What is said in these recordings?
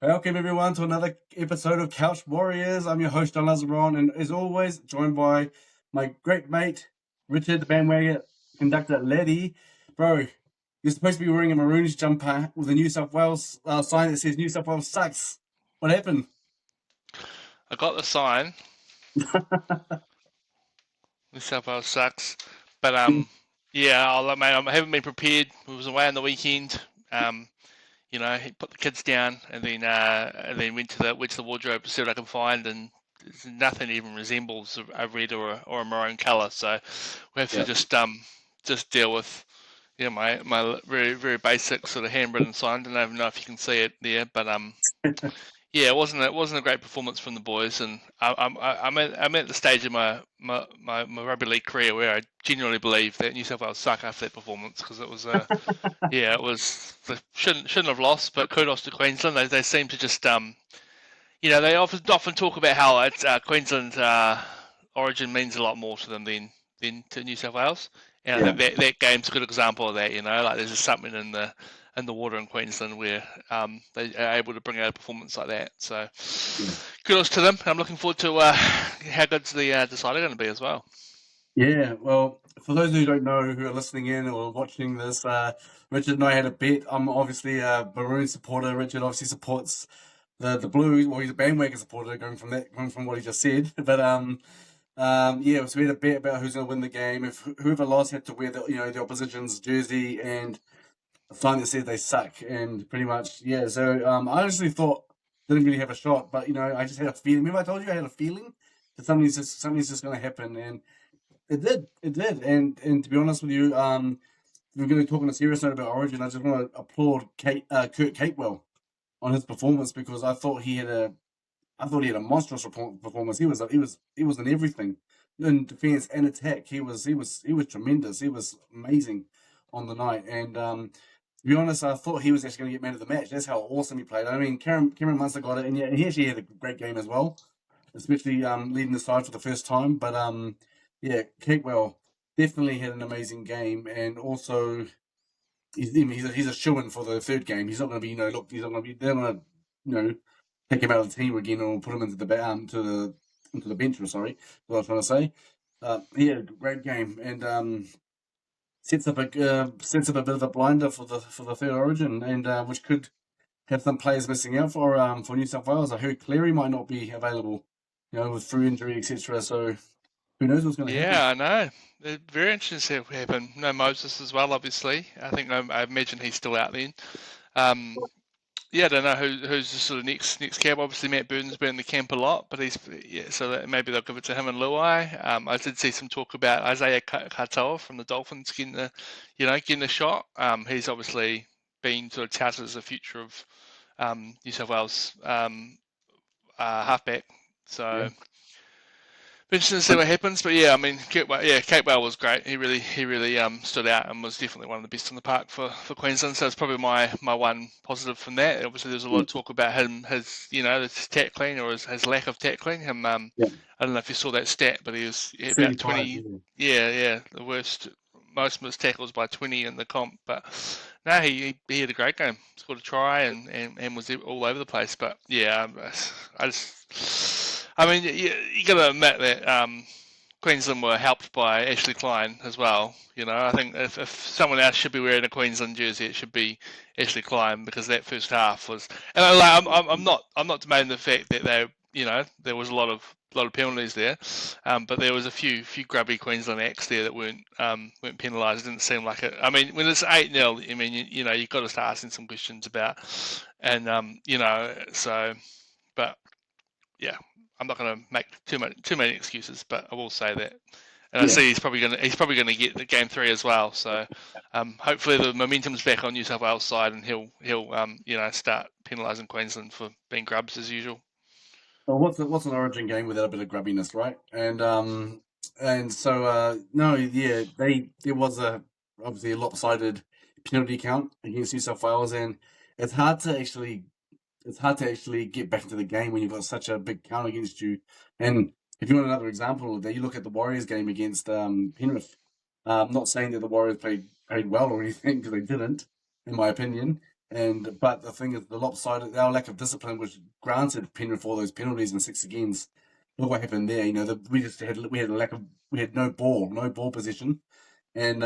Welcome everyone to another episode of Couch Warriors. I'm your host John Lazaron, and as always, joined by my great mate Richard, the bandwagon conductor Letty. Bro, you're supposed to be wearing a maroons jumper with a New South Wales sign that says New South Wales sucks. What happened? I got the sign. New South Wales sucks, but yeah, mate, I haven't been prepared. We was away on the weekend. Um, he put the kids down and then went to the wardrobe to see what I can find, and nothing even resembles a red or a maroon colour. So we have to Yeah. just deal with my very very basic sort of handwritten sign. I don't even know if you can see it there, but yeah, it wasn't a great performance from the boys, and I'm at the stage of my rugby league career where I genuinely believe that New South Wales suck after that performance, because it was yeah, it was, they shouldn't have lost, but kudos to Queensland. They seem to just they often talk about how it's Queensland origin means a lot more to them than to New South Wales, and I Yeah. think that game's a good example of that. Like there's just something in the water in Queensland where they are able to bring out a performance like that. So kudos to them. I'm looking forward to how good's the decider going to be as well. Yeah, well, for those who don't know, who are listening in or watching this, Richard and I had a bet. I'm obviously a Maroon supporter. Richard obviously supports the Blues. Well, he's a bandwagon supporter, going from what he just said. But yeah, so we had a bet about who's going to win the game. If whoever lost had to wear the opposition's jersey and a sign that said they suck, and pretty much yeah. So I honestly thought didn't really have a shot, but I just had a feeling. Remember I told you I had a feeling that something's just going to happen, and it did. It did. And to be honest with you, we're going to talk on a serious note about Origin. I just want to applaud Kurt Capewell on his performance, because I thought he had a monstrous performance. He was in everything, in defense and attack. He was tremendous. He was amazing on the night. And to be honest, I thought he was actually going to get man of the match. That's how awesome he played. I mean, Cameron Munster got it, and yeah, he actually had a great game as well, especially leading the side for the first time. But yeah, Capewell definitely had an amazing game, and also he's a shoo-in for the third game. He's not going to be, look, he's not going to be. They're going to, take him out of the team again or put him into the bench. Sorry, what I was trying to say. He had a great game, and sets up a bit of a blinder for the third Origin, and which could have some players missing out for New South Wales. I heard Cleary might not be available, with through injury, etc. So who knows what's going to happen? Yeah, I know. Very interesting to see what happen. No Moses as well, obviously. I think I imagine he's still out then. Um, Yeah, I don't know who's the sort of next cab. Obviously, Matt Burton's been in the camp a lot, but so that maybe they'll give it to him and Luai. I did see some talk about Isaiah Katoa from the Dolphins getting a shot. He's obviously been sort of touted as the future of New South Wales halfback. Yeah. So interesting to see what happens, but yeah, I mean, Capewell was great. He really stood out and was definitely one of the best in the park for Queensland. So it's probably my one positive from that. Obviously, there's a lot of talk about his tackling or his lack of tackling. Yeah. I don't know if you saw that stat, but he had about 35. 20. Yeah. Yeah, the most missed tackles by 20 in the comp. But no, he had a great game. Scored a try and was all over the place. But yeah, I mean, you got to admit that Queensland were helped by Ashley Klein as well. I think if someone else should be wearing a Queensland jersey, it should be Ashley Klein, because that first half was. And I'm not debating the fact that there was a lot of penalties there, but there was a few grubby Queensland acts there that weren't penalised. It didn't seem like it. I mean, when it's 8-0, I mean you've got to start asking some questions about, and so, but yeah, I'm not going to make too many excuses, but I will say that, and I Yeah. see he's probably going to get the game 3 as well. So hopefully the momentum's back on New South Wales side, and he'll start penalising Queensland for being grubs as usual. Well, what's an Origin game without a bit of grubbiness, right? And so no, yeah, there was obviously a lopsided penalty count against New South Wales, and it's hard to actually get back into the game when you've got such a big count against you. And if you want another example of that, you look at the Warriors game against Penrith. I'm not saying that the Warriors played well or anything, because they didn't, in my opinion. And but the thing is, the lopsided, our lack of discipline, which granted Penrith all those penalties and six agains. Look what happened there. We had no ball, no ball position, and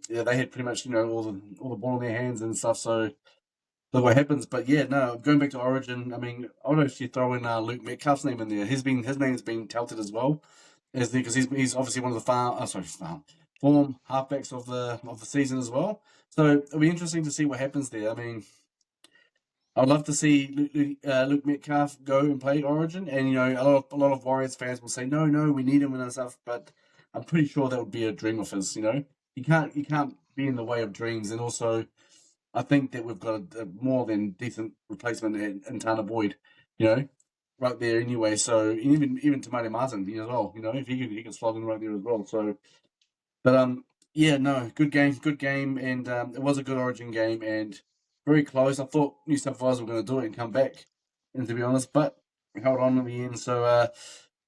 yeah, they had pretty much all the ball in their hands and stuff. So look what happens. But yeah, no, going back to Origin, I mean, I would actually throw in Luke Metcalf's name in there. His name's been touted as well, as because he's obviously one of the form halfbacks of the season as well. So it'll be interesting to see what happens there. I mean, I'd love to see Luke Metcalf go and play Origin, and a lot of Warriors fans will say no, no, we need him and stuff. But I'm pretty sure that would be a dream of his. You can't be in the way of dreams, and also I think that we've got a more than decent replacement in Tana Boyd, you know, right there anyway. So even Tamale Martin as well, if he can slot in right there as well. So, but yeah, no, good game, and it was a good Origin game and very close. I thought New South Wales were going to do it and come back, and to be honest, but we held on in the end. So,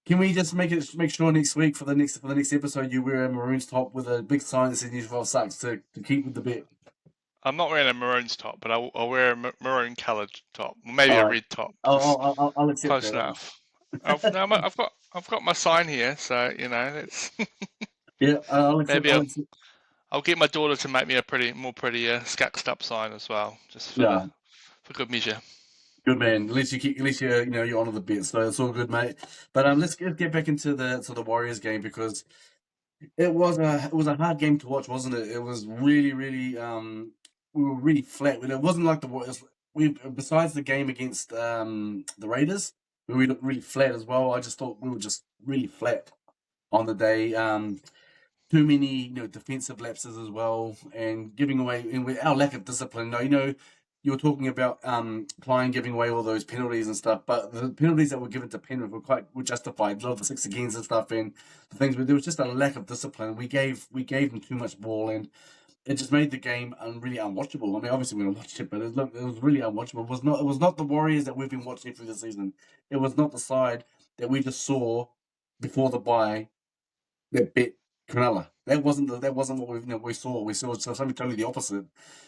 can we just make sure next week for the next episode you wear a Maroons top with a big sign that says New South Wales sucks to keep with the bet? I'm not wearing a maroons top, but I'll wear a maroon coloured top, maybe All a right, red top, just I'll accept close that. enough. I've got my sign here, so that's Yeah, I'll accept. maybe I'll I'll, accept. I'll get my daughter to make me a more prettier scuxed up sign as well, just Yeah, for good measure. good man. At least you honor the bet, so it's all good, mate. But let's get back into the Warriors game because it was a hard game to watch, wasn't it? It was really really we were really flat. It wasn't like the Warriors. We besides the game against the Raiders, we looked really flat as well. I just thought we were just really flat on the day. Too many, defensive lapses as well, and giving away, and with our lack of discipline. Now, you were talking about Klein giving away all those penalties and stuff, but the penalties that were given to Penrith were justified. A lot of the six against and stuff, and the things, but there was just a lack of discipline. We gave them too much ball, and it just made the game really unwatchable. I mean, obviously we don't watch it, but it was really unwatchable. It was not the Warriors that we've been watching through the season. It was not the side that we just saw before the bye that bit Cronulla. That wasn't what we saw. We saw something totally the opposite.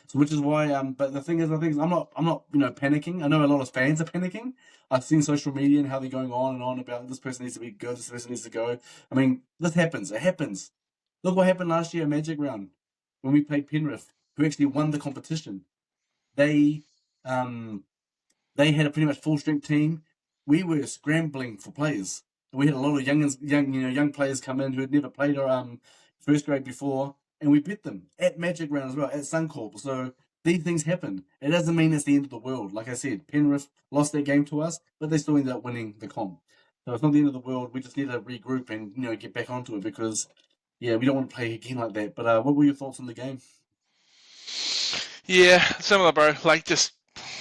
So which is why but the thing is I'm not panicking. I know a lot of fans are panicking. I've seen social media and how they're going on and on about this person needs to be good, this person needs to go. I mean, this happens. It happens. Look what happened last year at Magic Round when we played Penrith, who actually won the competition. They um they had a pretty much full strength team. We were scrambling for players. We had a lot of young players come in who had never played first grade before, and we beat them at Magic Round as well at Suncorp. So these things happen. It doesn't mean it's the end of the world. Like I said, Penrith lost their game to us, but they still ended up winning the comp. So it's not the end of the world. We just need to regroup and get back onto it because yeah, we don't want to play again like that. But what were your thoughts on the game? Yeah, similar, bro. Just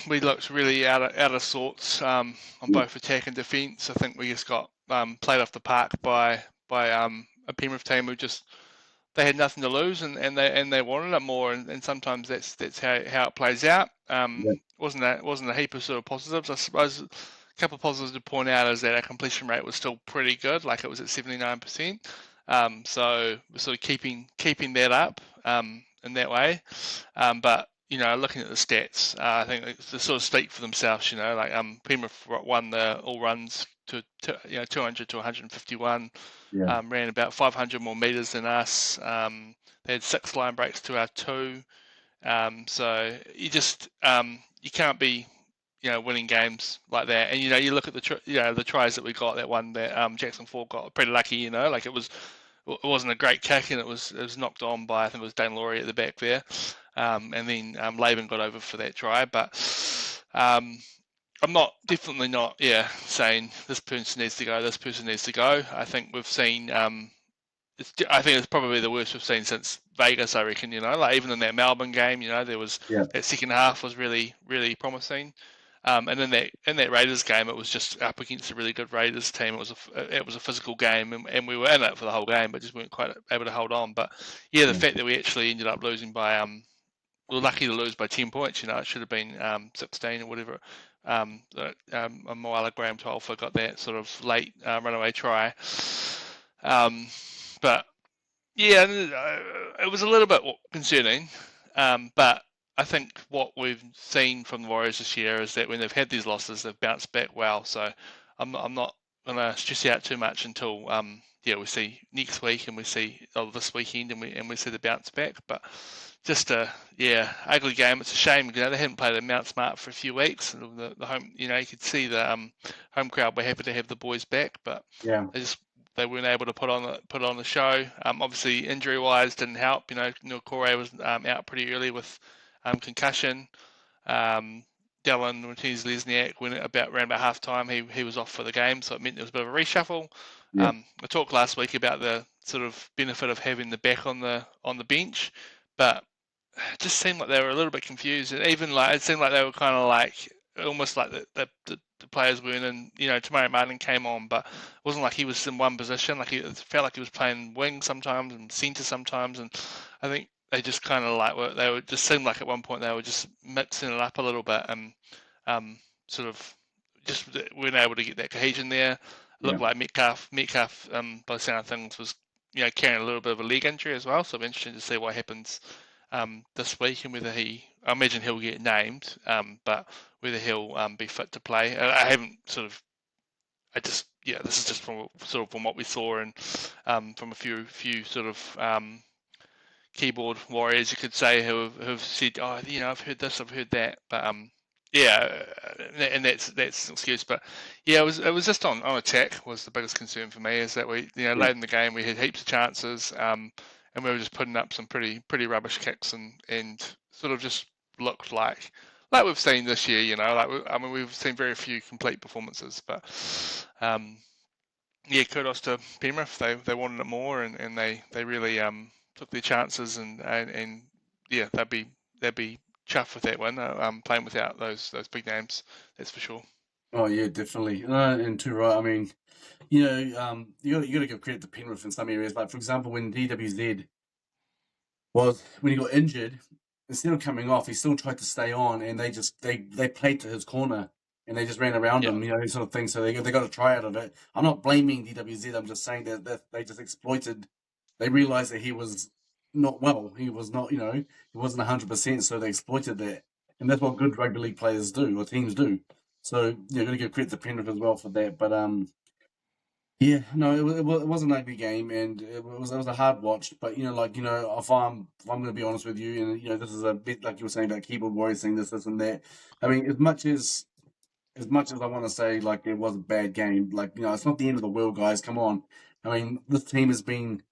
we looked really out of sorts on Yeah, both attack and defence. I think we just got played off the park by a Penrith team who just they had nothing to lose and they wanted it more, and sometimes that's how it plays out. yeah, Wasn't a heap of sort of positives. I suppose a couple of positives to point out is that our completion rate was still pretty good, like it was at 79%. So we're sort of keeping that up in that way. But looking at the stats, I think they sort of speak for themselves. Penrith won the all runs to 200 to 151. yeah, Ran about 500 more meters than us. They had 6 line breaks to our 2. So you can't be winning games like that. And you look at the tries that we got. That one that Jackson Ford got, pretty lucky. It wasn't a great kick, and it was knocked on by, I think it was Dane Laurie at the back there. And then Laban got over for that try. But I'm definitely not, saying this person needs to go, this person needs to go. I think we've seen, I think it's probably the worst we've seen since Vegas, I reckon, even in that Melbourne game, there was, yeah, that second half was really, really promising. And in that Raiders game, it was just up against a really good Raiders team. It was a physical game, and we were in it for the whole game, but just weren't quite able to hold on. But yeah, the yeah, fact that we actually ended up losing by we were lucky to lose by 10 points. It should have been 16 or whatever. Moala Graham Tolfer got that sort of late runaway try. But yeah, it was a little bit concerning. But I think what we've seen from the Warriors this year is that when they've had these losses, they've bounced back well. So I'm not going to stress out too much until we see next week and we see this weekend and we see the bounce back. But just a ugly game. It's a shame. They hadn't played at Mount Smart for a few weeks. And the home, you could see the home crowd were happy to have the boys back, but Yeah, they weren't able to put on the show. Obviously injury wise didn't help. Corey was out pretty early with concussion. Um, Dylan Martinez-Lesniak, when around about half time, he was off for the game, so it meant there was a bit of a reshuffle. yeah, I talked last week about the sort of benefit of having the back on the bench, but it just seemed like they were a little bit confused, and even like it seemed like they were kind of like almost like the players weren't in. Tamari Martin came on, but it wasn't like he was in one position. Like it felt like he was playing wing sometimes and centre sometimes, and I think they just kind of like they were just seemed like at one point they were just mixing it up a little bit and sort of just weren't able to get that cohesion there. It yeah. looked like Metcalf by the sound of things was carrying a little bit of a leg injury as well, so I'm interested to see what happens this week and whether I imagine he'll get named, but whether he'll be fit to play. I haven't sort of, this is just from what we saw and from a few sort of keyboard warriors, you could say, who've said, oh, I've heard this, I've heard that, but yeah, and that's an excuse. But yeah, it was just on attack was the biggest concern for me is that we Yeah. late in the game we had heaps of chances, and we were just putting up some pretty rubbish kicks and sort of just looked like we've seen this year. We've seen very few complete performances, but um, yeah, kudos to Penrith. They wanted it more, and they really took their chances, and yeah, they'd be chuffed with that win. Playing without those big names, that's for sure. Oh yeah, definitely. And too right. I mean, you got to give credit to Penrith in some areas. Like for example, when DWZ was when he got injured, instead of coming off, he still tried to stay on, and they played to his corner, and they just ran around Yeah, him, these sort of things. So they got a try out of it. I'm not blaming DWZ. I'm just saying that they just exploited. They realized that he was not well. He was not, he wasn't 100%. So they exploited that, and that's what good rugby league players do or teams do. So got to give credit to Penrith as well for that. But yeah, no, it was an ugly game, and it was a hard watch. But if I'm going to be honest with you, and this is a bit like you were saying about keyboard warriors saying this and that. I mean, as much as I want to say like it was a bad game, like it's not the end of the world, guys. Come on, I mean this team has been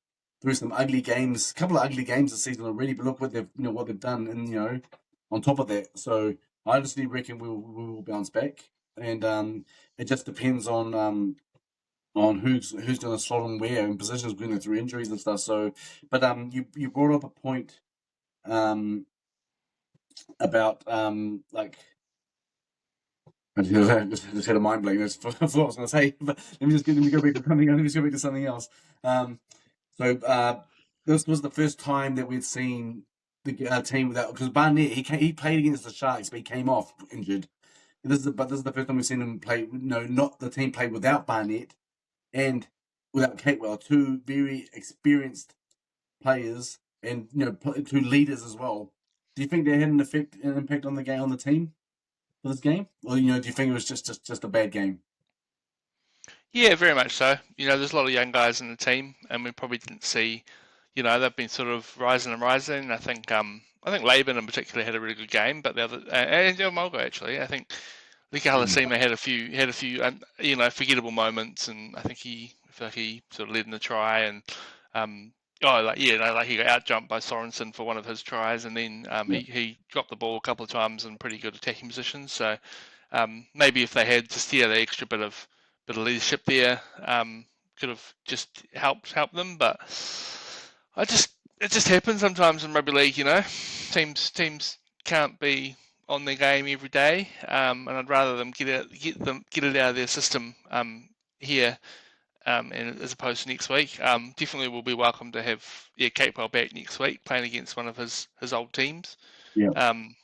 through some ugly games, a couple of ugly games this season already. But look what they've done, and on top of that, so I honestly reckon we will bounce back, and it just depends on who's going to slot and where in positions going through injuries and stuff. So, but you brought up a point um about like I just had a mind blank. That's what I was going to say. But let me go back to something. Let me just go back to something else. So this was the first time that we'd seen the team without because Barnett he played against the Sharks, but he came off injured. This is the first time we've seen him play. No, not the team played without Barnett and without Catewell, two very experienced players and two leaders as well. Do you think they had an impact on the game on the team for this game, or do you think it was just a bad game? yeah, very much so. There's a lot of young guys in the team, and we probably didn't see. They've been sort of rising and rising. I think Laban in particular had a really good game, but the other and Mulgo actually. I think Lika Mm. Halasima had a few forgettable moments, and I feel like he sort of led in the try, and he got out jumped by Sorensen for one of his tries, and then Yeah, he dropped the ball a couple of times in pretty good attacking positions. So maybe if they had just the extra bit of leadership there, could have just helped them, but it just happens sometimes in rugby league. Teams can't be on their game every day, and I'd rather them get it out of their system here, and as opposed to next week. Definitely will be welcome to have Capewell back next week playing against one of his old teams. yeah, Um,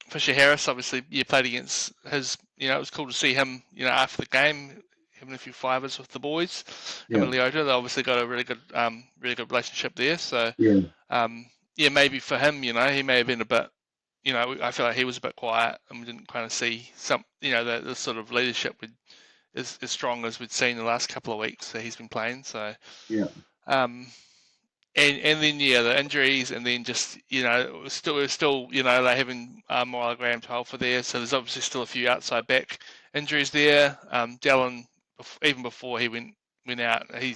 Fisher Harris, obviously, played against his. It was cool to see him. After the game, having a few fivers with the boys. Him yeah, and Leota, they obviously got a really good relationship there. So, yeah, um, maybe for him, he may have been a bit I feel like he was a bit quiet, and we didn't kind of see the sort of leadership as strong as we'd seen the last couple of weeks that he's been playing. So, Yeah, um, and then the injuries, and then just it was still like having Moala Graham 12 for there. So there's obviously still a few outside back injuries there. Dallin, even before he went out, he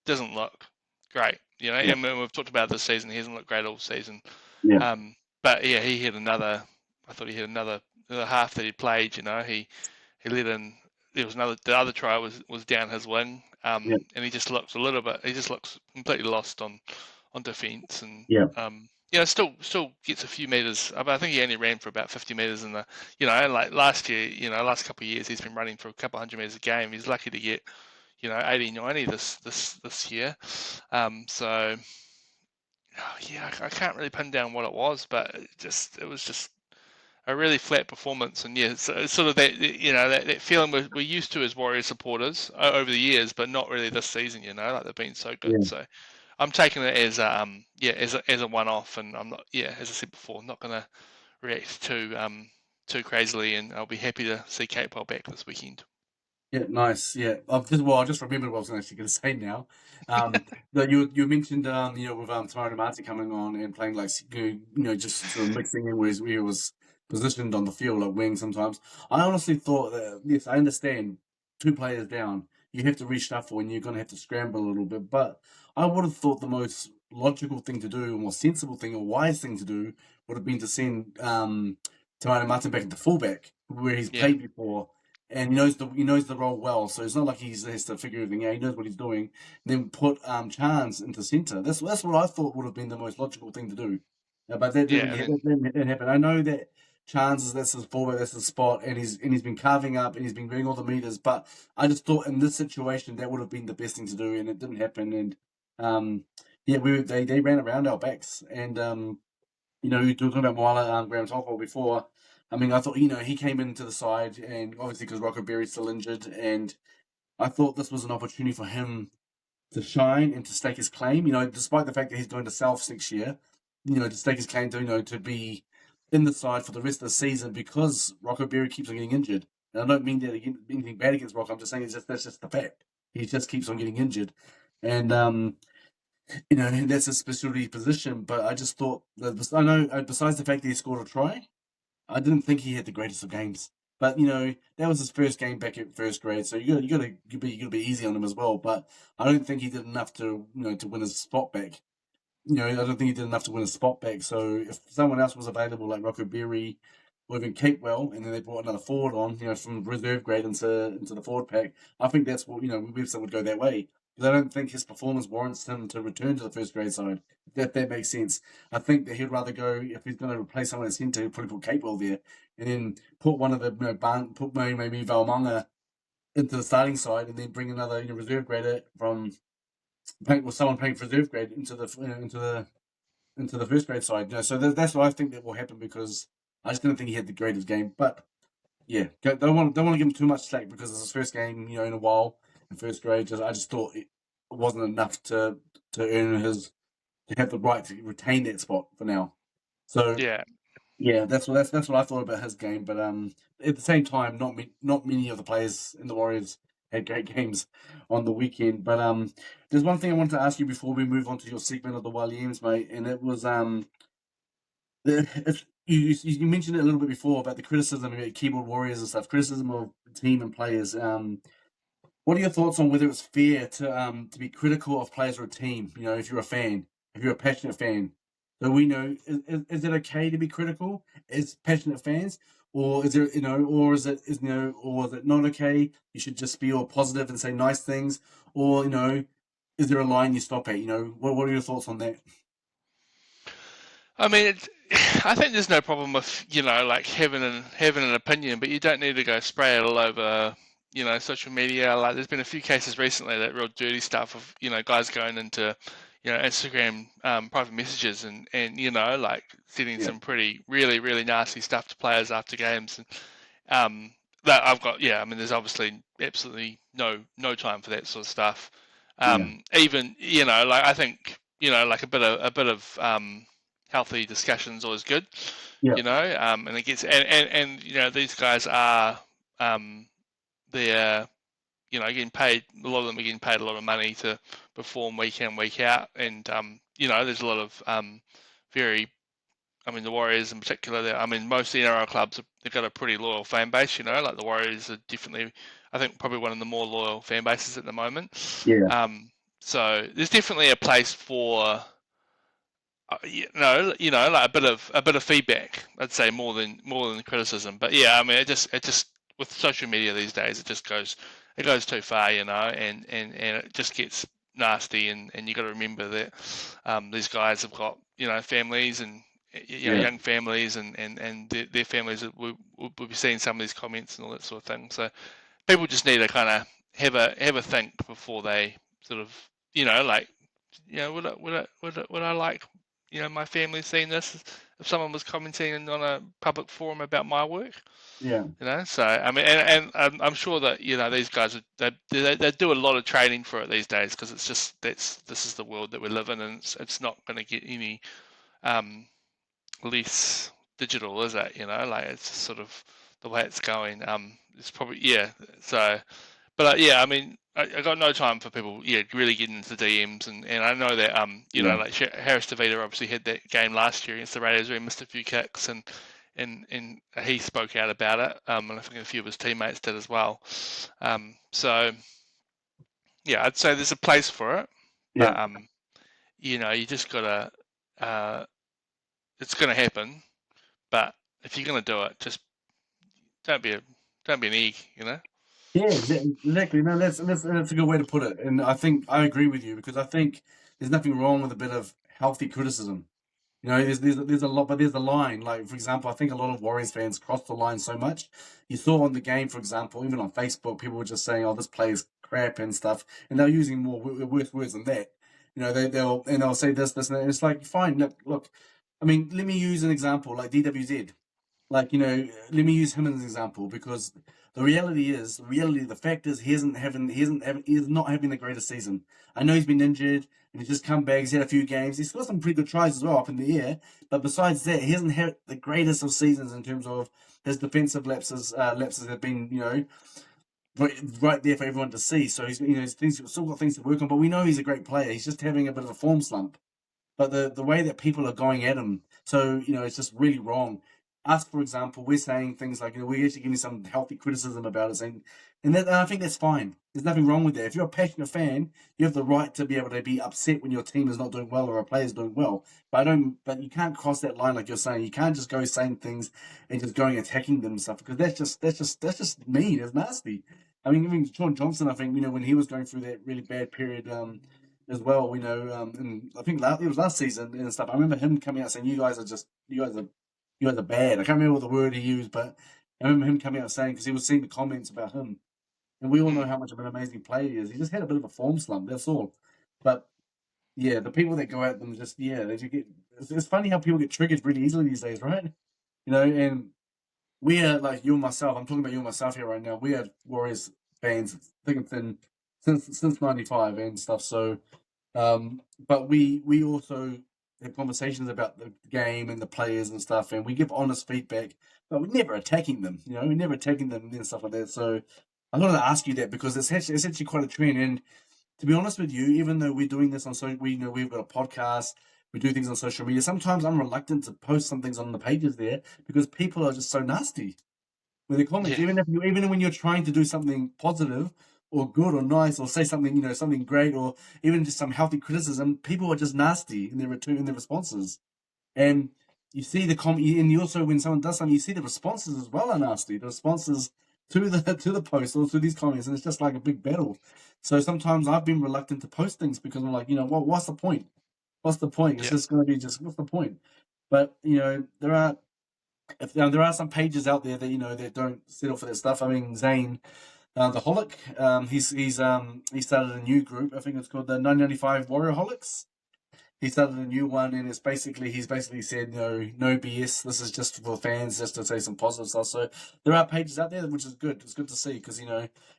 doesn't look great. yeah, And we've talked about this season. He hasn't looked great all season. yeah, But yeah, he had another. I thought he had another half that he played. He let in. There was another. The other try was down his wing, yeah, and he just looks a little bit. He just looks completely lost on defence, and yeah, still gets a few meters. I think he only ran for about 50 meters in the. And like last year, last couple of years, he's been running for a couple hundred meters a game. He's lucky to get 80, 90 this year. So yeah, I can't really pin down what it was, but it was just a really flat performance. And yeah, it's sort of that that feeling we're used to as Warriors supporters over the years, but not really this season. Like they've been so good. yeah. So I'm taking it as as a one off, and I'm not as I said before, I'm not gonna react too crazily, and I'll be happy to see Capewell back this weekend. Yeah, nice. Yeah, I just remembered what I was actually going to say now. That you mentioned, with Tamara Martin coming on and playing like just sort of mixing in where he was positioned on the field like wing sometimes. I honestly thought that yes, I understand 2 players down, you have to reshuffle and you're going to have to scramble a little bit. But I would have thought the most logical thing to do, or more sensible thing, or wise thing to do would have been to send Tamara Martin back into fullback where he's Yeah, played before and he knows the role well. So it's not like he has to figure everything out. He knows what he's doing. Then put Chance into centre. That's what I thought would have been the most logical thing to do. But that didn't, yeah, and ha- then that didn't happen. I know that Chance is that's his forward, that's his spot, and he's been carving up and he's been doing all the meters. But I just thought in this situation that would have been the best thing to do, and it didn't happen. And yeah, they ran around our backs, and you were talking about Moala Graham Topol before. I mean, I thought, he came into the side, and obviously because Rocco Berry's still injured, and I thought this was an opportunity for him to shine and to stake his claim. Despite the fact that he's going to Souths next year, to stake his claim to, to be in the side for the rest of the season because Rocco Berry keeps on getting injured. And I don't mean that anything bad against Rocco. I'm just saying that's just the fact. He just keeps on getting injured, and that's a specialty position. But I just thought that I know besides the fact that he scored a try, I didn't think he had the greatest of games. But that was his first game back at first grade, so you gotta be easy on him as well. But I don't think he did enough to to win his spot back. I don't think he did enough to win a spot back. So if someone else was available, like Rocco Berry or even Capewell, and then they brought another forward on, from reserve grade into the forward pack, I think that's what Webster would go that way. Because I don't think his performance warrants him to return to the first grade side. If that makes sense. I think that he'd rather go if he's going to replace someone at centre, he'd probably put Capewell there, and then put one of the put maybe Valmonga into the starting side, and then bring another reserve grader from someone playing for reserve grade into the first grade side. So that's what I think that will happen because I just didn't think he had the greatest game. But yeah, don't want to give him too much slack because it's his first game, in a while in first grade. I just thought it wasn't enough to earn to have the right to retain that spot for now. So yeah. yeah, that's what I thought about his game. But at the same time, not many of the players in the Warriors had great games on the weekend. But there's one thing I wanted to ask you before we move on to your segment of the Williams, mate, and it was you mentioned it a little bit before about the criticism about keyboard warriors and stuff, criticism of the team and players. What are your thoughts on whether it's fair to be critical of players or a team? If you're a fan, if you're a passionate fan, so we know is it okay to be critical as passionate fans, or is there or is it not okay? You should just be all positive and say nice things, or is there a line you stop at? What are your thoughts on that? I mean, I think there's no problem with like having an opinion, but you don't need to go spray it all over social media. Like there's been a few cases recently that real dirty stuff of guys going into Instagram private messages and like sending Yeah, some pretty really nasty stuff to players after games and that I've got I mean there's obviously absolutely no time for that sort of stuff. yeah, Even like I think like a bit of healthy discussion's always good, Yeah, and it gets and these guys are they're getting paid. A lot of them are getting paid a lot of money to perform week in week out, and there's a lot of very the Warriors in particular. Most NRL clubs they've got a pretty loyal fan base. Like the Warriors are definitely, I think, probably one of the more loyal fan bases at the moment. yeah, So there's definitely a place for, like a bit of feedback. I'd say more than criticism. But yeah, it just with social media these days, it goes too far, and it just gets nasty. And you got to remember that these guys have got families and yeah, young families and their families that will be seeing some of these comments and all that sort of thing. So people just need to kind of have a think before they sort of like would I like my family seeing this if someone was commenting on a public forum about my work. yeah, So and I'm sure that these guys they do a lot of training for it these days, because it's just this is the world that we live in, and it's not going to get any um, less digital, is it? Like it's just sort of the way it's going. It's probably, yeah. So, but yeah, I got no time for people, really getting into DMs, and I know that yeah, like Harris DeVita obviously had that game last year against the Raiders where he missed a few kicks, and he spoke out about it, and I think a few of his teammates did as well. So yeah, I'd say there's a place for it, yeah. but you just gotta, uh, it's gonna happen. But if you're gonna do it, just don't be a don't be an egg. Yeah, exactly. No, that's a good way to put it, and I think I agree with you because I think there's nothing wrong with a bit of healthy criticism. There's a lot, but there's a line. Like for example, I think a lot of Warriors fans cross the line so much. You saw on the game, for example, even on Facebook, people were just saying, "Oh, this play's crap" and stuff, and they're using more worse words than that. They'll say this, and that. And it's like fine. Look. Let me use an example like DWZ. Let me use him as an example because the fact is, he's not having the greatest season. I know he's been injured and he's just come back. He's had a few games. He's got some pretty good tries as well up in the air, but besides that, he hasn't had the greatest of seasons in terms of his defensive lapses. Lapses have been, right there for everyone to see. So he's still got things to work on, but we know he's a great player. He's just having a bit of a form slump. But the way that people are going at him, so it's just really wrong. Us, for example, we're saying things like, we're actually giving some healthy criticism about it, saying, and I think that's fine. There's nothing wrong with that. If you're a passionate fan, you have the right to be able to be upset when your team is not doing well or a player is doing well. But you can't cross that line like you're saying. You can't just go saying things and just going attacking them and stuff, because that's just mean. It's nasty. Even Sean Johnson, I think, when he was going through that really bad period, as well, and I think it was last season and stuff. I remember him coming out saying, you guys are bad." I can't remember what the word he used, but I remember him coming out saying, because he was seeing the comments about him, and we all know Mm, how much of an amazing player he is. He just had a bit of a form slump. That's all. But yeah, the people that go at them they just get. It's funny how people get triggered really easily these days, right? And we are like you and myself. I'm talking about you and myself here right now. We are Warriors fans, thick and thin, since '95 and stuff. So but we also have conversations about the game and the players and stuff, and we give honest feedback, but we're never attacking them. We're never attacking them and stuff like that. So I wanted to ask you that because it's actually quite a trend. And to be honest with you, even though we're doing this on social, we've got a podcast, we do things on social media. Sometimes I'm reluctant to post some things on the pages there because people are just so nasty with the comments. yeah, Even when you're trying to do something positive or good or nice or say something something great or even just some healthy criticism, people are just nasty in their responses. And you see the comment, and you also when someone does something, you see the responses as well are nasty. The responses to the to the post or to these comments, and it's just like a big battle. So sometimes I've been reluctant to post things because I'm like, what's the point? What's the point? It's yeah, just going to be just what's the point? But there are some pages out there that that don't settle for that stuff. Zane, the Holic, he started a new group. I think it's called the 995 Warrior Holics. He started a new one, and he's basically said no BS. This is just for fans, just to say some positive stuff. So there are pages out there, which is good. It's good to see because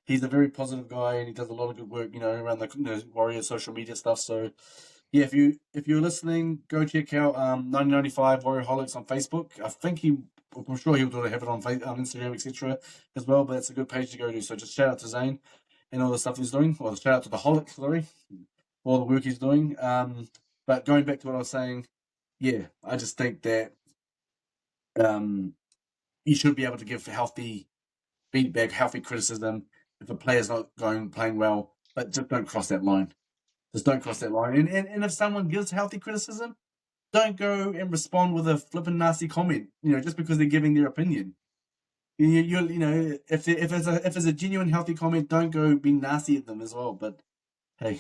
he's a very positive guy and he does a lot of good work around the Warrior social media stuff. So yeah, if you're listening, go check out 1995 Warriorholics on Facebook. I'm sure he'll have it on Instagram, etc. as well. But it's a good page to go to. So just shout out to Zane and all the stuff he's doing. Or shout out to the Holic, sorry, for all the work he's doing. But going back to what I was saying, yeah, I just think that um, you should be able to give healthy feedback, healthy criticism if a player's not playing well, but just don't cross that line. Just don't cross Mm. that line. And if someone gives healthy criticism, don't go and respond with a flippin' nasty comment. Just because they're giving their opinion. If it's a genuine healthy comment, don't go being nasty at them as well. But hey,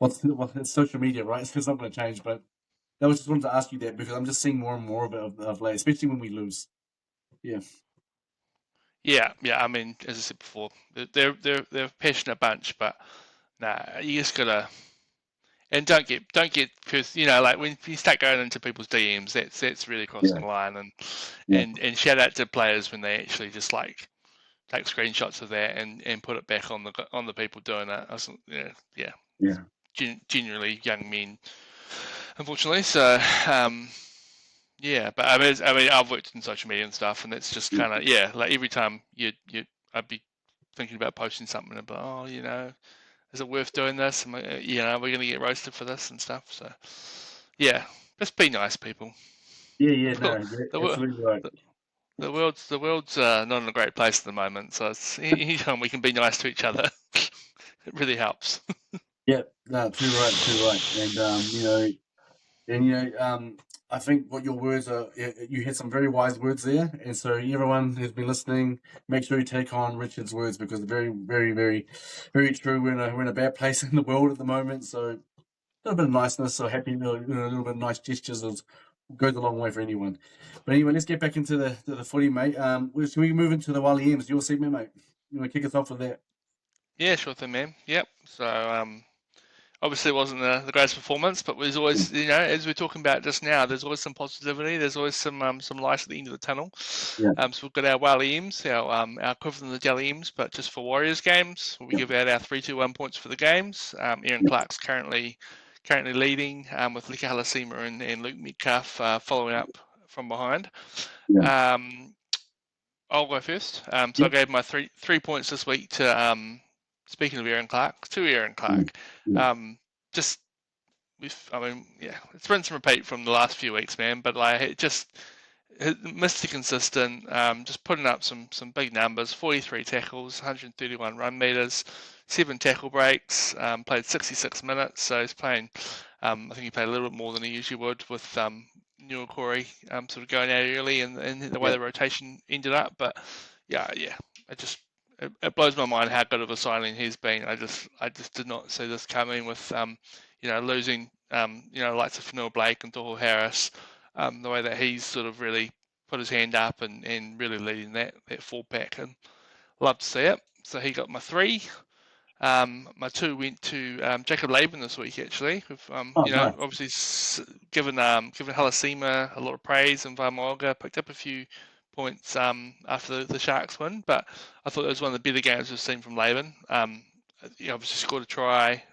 it's social media, right? So it's not going to change. But I just wanted to ask you that because I'm just seeing more and more of it of late, especially when we lose. Yeah, Yeah. I mean, as I said before, they're a passionate bunch, but nah, you just gotta. And don't get because like when you start going into people's DMs, that's really crossing yeah, the line. And yeah, and shout out to players when they actually just like take screenshots of that and put it back on the people doing it. Yeah, yeah, genuinely young men, unfortunately. So yeah, but I mean I've worked in social media and stuff, and it's just yeah, kind of yeah, like every time I'd be thinking about posting something about is it worth doing this? We're going to get roasted for this and stuff. So, yeah, just be nice, people. yeah, yeah. No, the, you're the, absolutely right. the world's not in a great place at the moment. So it's anytime we can be nice to each other, it really helps. Yeah, no, too right, too right. And I think what your words are, you had some very wise words there. And so everyone who's been listening, make sure you take on Richard's words because they're very, very, very, very true. We're in a bad place in the world at the moment. So a little bit of niceness or happy, a little bit of nice gestures goes a long way for anyone. But anyway, let's get back into the footy, mate. Should we move into the Wally M's? Your segment, mate. You want to kick us off with that? Yeah, sure thing, man. Yep. So obviously it wasn't the greatest performance, but there's always, as we're talking about just now, there's always some positivity. There's always some light at the end of the tunnel. Yeah, So we've got our Wally M's, our equivalent of the Jelly M's, but just for Warriors games. We yeah, give out our 3-2-1 points for the games. Aaron yeah, Clark's currently leading with Lika Halasima and Luke Metcalf following up from behind. yeah, Um, I'll go first. So I yeah, gave my three points this week to speaking of Aaron Clark, to Aaron yeah, Clark. yeah, Um, just I mean, yeah, it's rinse and repeat from the last few weeks, man. But like, it just Mr. Consistent, just putting up some big numbers: 43 tackles, 131 run meters, 7 tackle breaks. Played 66 minutes, so he's playing. I think he played a little bit more than he usually would with Nua Corey sort of going out early and the way yeah. the rotation ended up. But yeah, it just it blows my mind how good of a signing he's been. I just did not see this coming with losing likes of Fanua Blake and Tohu Harris, the way that he's sort of really put his hand up and really leading that full pack, and love to see it. So he got my 3. My 2 went to Jacob Laban this week actually. With, Oh, nice. obviously given Halasima a lot of praise, and Vamaoga picked up a few points after the Sharks win, but I thought it was one of the better games we've seen from Laban. He obviously scored a try.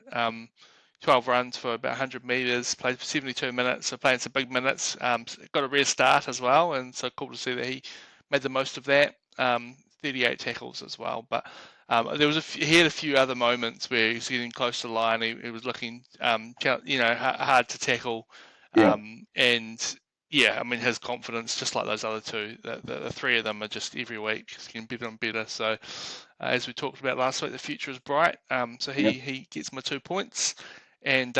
12 runs for about 100 metres, played for 72 minutes, so playing some big minutes. Got a rare start as well, and so cool to see that he made the most of that. 38 tackles as well, but he had a few other moments where he was getting close to the line. He was looking, hard to tackle, Yeah, and yeah, I mean his confidence, just like those other two, the 3 of them are just every week just getting better and better. So as we talked about last week, the future is bright. So yeah, he gets my 2 points, and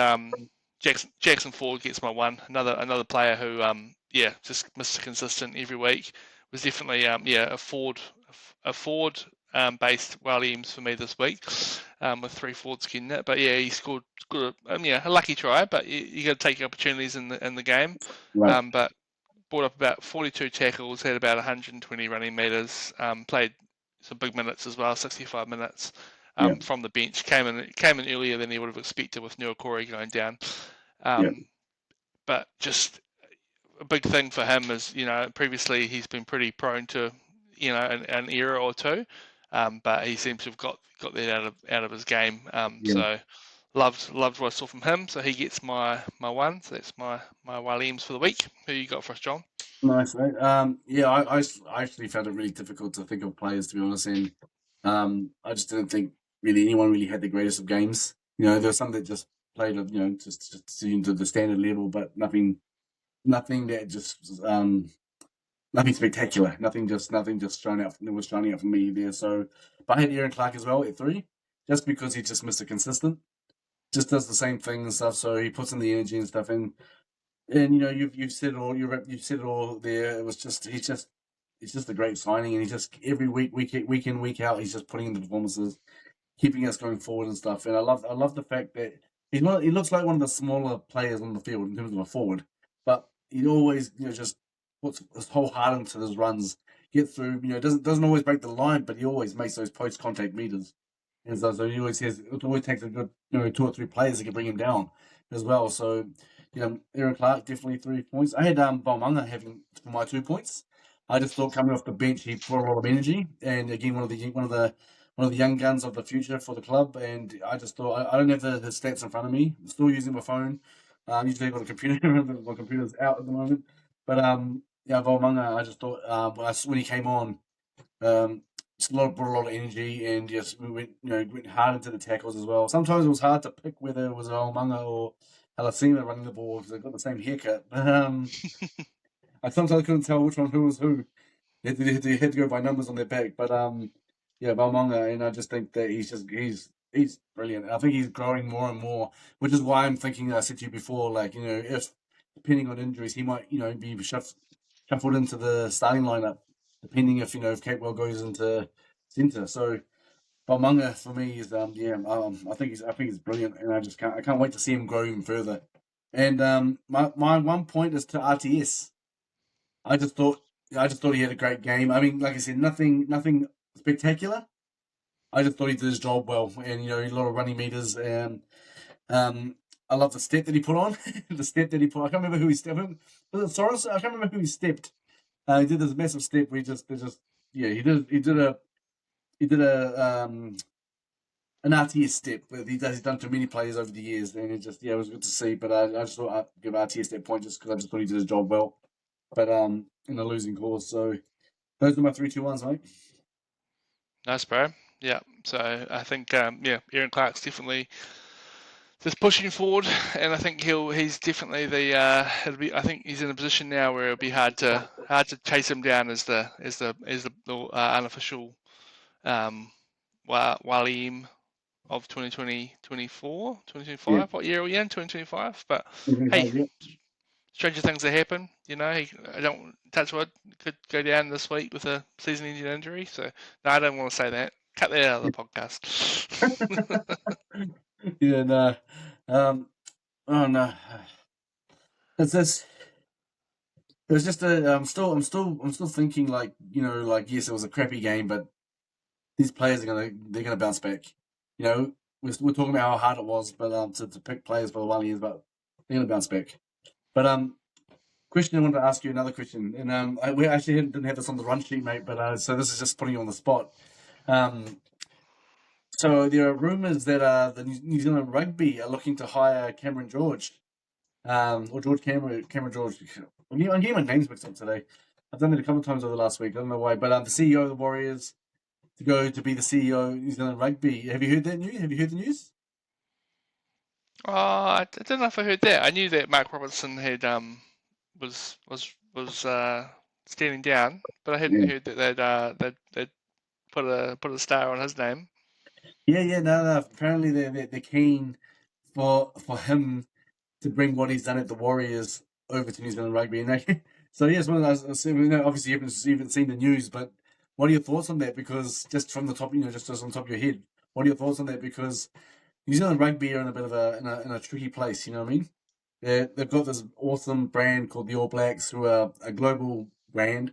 Jackson Ford gets my 1. Another player who just Mr. Consistent every week. Was definitely a Ford based Williams for me this week, with 3 Fords getting it. But yeah, he scored a lucky try, but you got to take your opportunities in the game. right. But brought up about 42 tackles, had about 120 running meters, played some big minutes as well, 65 minutes Yeah, from the bench. Came in earlier than he would have expected with Nua Corey going down. yeah, Um, but just a big thing for him is, previously he's been pretty prone to, an error or two, but he seems to have got that out of his game. yeah, So loved what I saw from him. So he gets my one. So that's my Waleems for the week. Who you got for us, John? Nice, mate. Yeah, I actually found it really difficult to think of players, to be honest, and I just didn't think really anyone really had the greatest of games. There were some that just played, just to the standard level, but nothing that just nothing spectacular. Nothing just shining out for me there. So, but I had Aaron Clark as well at 3, just because he just Mr. Consistent, just does the same thing and stuff. So he puts in the energy and stuff, and you've said it all. You've said it all there. It was just it's just a great signing, and he just every week in, week out, he's just putting in the performances, keeping us going forward and stuff. And I love the fact that he looks like one of the smaller players on the field in terms of a forward, but he always just puts his whole heart into his runs, get through. Doesn't always break the line, but he always makes those post contact meters. And so he always says it always takes a good 2 or 3 players that can bring him down as well. So Aaron Clark definitely 3 points. I had Balmunga having for my 2 points. I just thought coming off the bench he brought a lot of energy, and again one of the young guns of the future for the club. And I just thought I don't have the stats in front of me. I'm still using my phone. Usually I've got a computer. My computer's out at the moment. But yeah, Balmunga, I just thought when he came on, just brought a lot of energy, and just we went hard into the tackles as well. Sometimes it was hard to pick whether it was Balmunga or Halasima running the ball because they got the same haircut. But I sometimes couldn't tell who was who. They had to go by numbers on their back. But yeah, Balmonga, and I just think that he's brilliant. I think he's growing more and more, which is why I'm thinking. I said to you before, like if depending on injuries, he might be shuffled into the starting lineup, depending if Capewell goes into centre. So Balmonga for me is I think he's brilliant, and I can't wait to see him grow even further. And my 1 point is to RTS. I just thought he had a great game. I mean, like I said, nothing spectacular. I just thought he did his job well, and a lot of running meters. And I love the step that he put on. The step that he put. I can't remember who he stepped. Was it Soros? I can't remember who he stepped. He did this massive step where he did an RTS step that he's done to many players over the years, and it was good to see. But I just thought I'd give RTS that point just because I just thought he did his job well. But in a losing cause. So those are my 3, 2, 1s, mate. Nice, bro. Yeah. So I think Aaron Clark's definitely just pushing forward, and I think he's definitely I think he's in a position now where it'll be hard to chase him down as the unofficial Waleem of 2020, 24, 2025. Yeah. What year are we in? 2025. But hey, Yeah. stranger things have happened. I don't touch wood. Could go down this week with a season-ending injury. So no, I don't want to say that. Cut that out of the podcast. Yeah, no. Oh no. It's this. It was just I'm still thinking like yes, it was a crappy game, but these players they're gonna bounce back. We're talking about how hard it was, but to pick players for the 1 years, but they're gonna bounce back. But question I wanted to ask you another question, and we actually didn't have this on the run sheet, mate. But so this is just putting you on the spot. So there are rumours that the New Zealand Rugby are looking to hire Cameron George, or George Cameron George. I'm getting my names mixed up today. I've done it a couple of times over the last week. I don't know why, but the CEO of the Warriors to go to be the CEO of New Zealand Rugby. Have you heard that news? Have you heard the news? I don't know if I heard that. I knew that Mark Robertson had was standing down, but I hadn't Yeah. heard that they'd put a star on his name. Yeah. No. Apparently they're keen for him to bring what he's done at the Warriors over to New Zealand Rugby. And so yes, one of those. Obviously, you haven't seen the news, but what are your thoughts on that? Because just from the top, just on top of your head, what are your thoughts on that? Because New Zealand Rugby are in a bit of a tricky place. You know what I mean? They've got this awesome brand called the All Blacks, who are a global brand,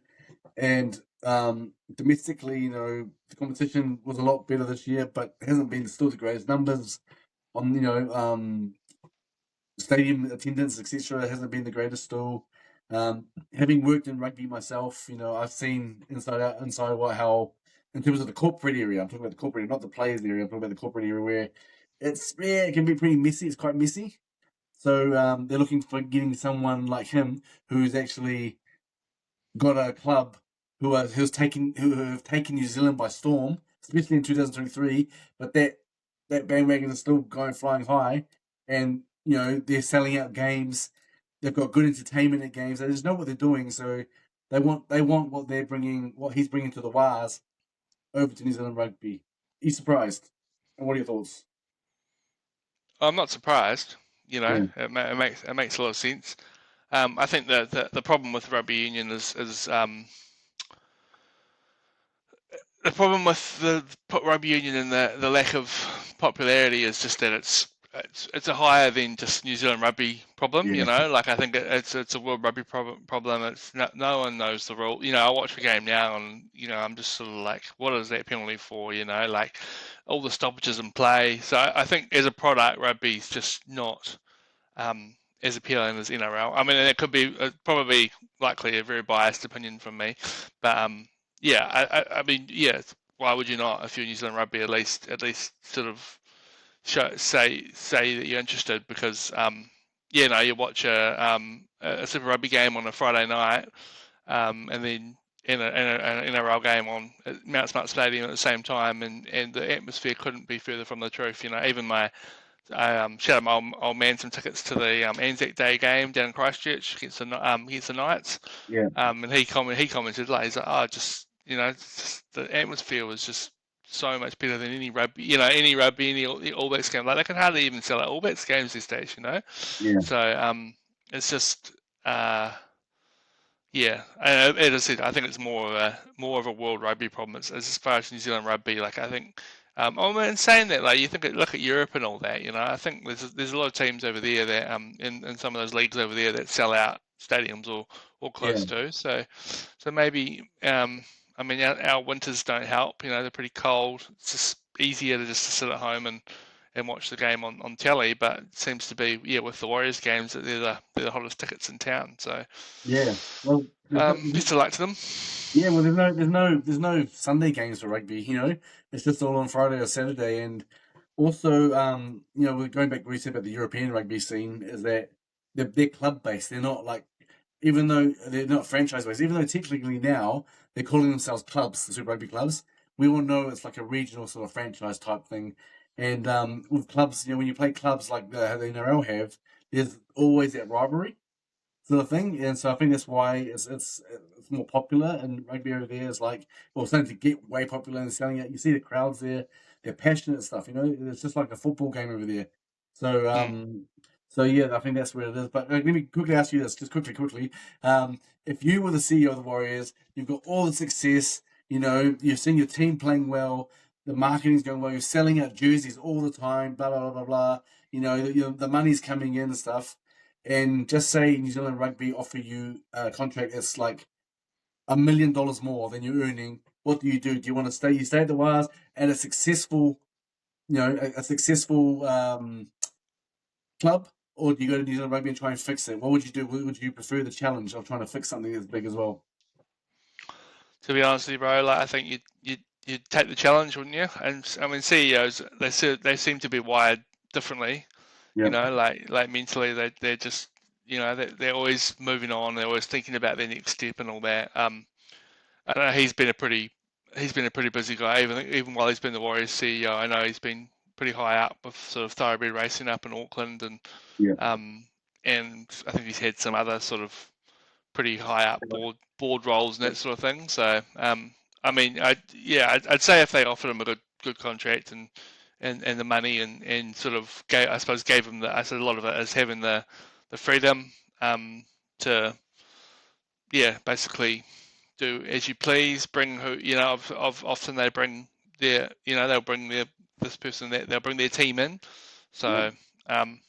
and domestically, the competition was a lot better this year, but it hasn't been still the greatest numbers on stadium attendance, etc. hasn't been the greatest still. Having worked in rugby myself, I've seen inside how in terms of the corporate area. I'm talking about the corporate area, not the players area. I'm talking about the corporate area where it can be pretty messy. It's quite messy. So they're looking for getting someone like him who's actually got a club who have taken New Zealand by storm, especially in 2023. But that bandwagon is still going flying high, and they're selling out games. They've got good entertainment at games. They just know what they're doing, so they want what he's bringing to the Wars over to New Zealand rugby. Are you surprised? And what are your thoughts? I'm not surprised. Yeah, It makes a lot of sense. I think that the problem with rugby union is the problem with the rugby union and the lack of popularity is just that it's a higher than just New Zealand rugby problem. yeah, Like I think it's a world rugby problem. It's no one knows the rule. I watch the game now, and I'm just sort of like, what is that penalty for? Like all the stoppages in play. So I think as a product, rugby's just not as appealing as NRL. I mean, and it could be probably likely a very biased opinion from me, but yeah, I mean, yeah. Why would you not, if you're New Zealand rugby, at least sort of say that you're interested? Because you watch a Super Rugby game on a Friday night, and then in a NRL game on at Mount Smart Stadium at the same time, and the atmosphere couldn't be further from the truth. Even I showed my old man some tickets to the Anzac Day game down in Christchurch against the Knights, yeah, and he commented like, he's like, oh, just the atmosphere was just so much better than any All Blacks game. Like they can hardly even sell out All Blacks games these days. yeah, So it's just yeah, and as I said, I think it's more of a world rugby problem. As far as New Zealand rugby, like I think, in saying that, like look at Europe and all that, I think there's a lot of teams over there that in some of those leagues over there that sell out stadiums or yeah, close to. So maybe I mean our winters don't help. They're pretty cold. It's just easier to just sit at home and watch the game on telly. But it seems to be with the Warriors games that they're the hottest tickets in town. So. yeah. Well, Best of luck to them. yeah, well, there's no Sunday games for rugby. It's just all on Friday or Saturday. And also, we're going back to what you said about the European rugby scene is that they're club based. They're not like, even though they're not franchise based, even though technically now they're calling themselves clubs, the Super Rugby clubs. We all know it's like a regional sort of franchise type thing. And with clubs, when you play clubs like the NRL have, there's always that rivalry sort of thing. And so I think that's why it's more popular. And rugby over there is like, well, starting to get way popular and selling out. You see the crowds there; they're passionate stuff. It's just like a football game over there. So Mm. so yeah, I think that's where it is. But let me quickly ask you this, just quickly. If you were the CEO of the Warriors, you've got all the success. You're seeing your team playing well. The marketing's going well. You're selling out jerseys all the time. Blah blah blah blah blah. The money's coming in and stuff, and just say New Zealand Rugby offer you a contract that's like $1 million more than you're earning, what do you do? Do you want to stay? You stay at the Wires at a successful, a successful club, or do you go to New Zealand Rugby and try and fix it? What would you do? Would you prefer the challenge of trying to fix something as big as well? To be honest with you, bro, like I think you'd take the challenge, wouldn't you? And I mean, CEOs they seem to be wired differently. Yeah, Like mentally they're just they're always moving on. They're always thinking about their next step and all that. I know he's been a pretty busy guy. Even while he's been the Warriors CEO, I know he's been pretty high up with sort of thoroughbred racing up in Auckland, yeah, um, and I think he's had some other sort of pretty high up board roles and that sort of thing. So I mean, I'd say if they offered him a good contract and the money and sort of gave him I said a lot of it as having the freedom to basically do as you please, bring who of often they bring they'll bring this person they'll bring their team in. yeah, So um,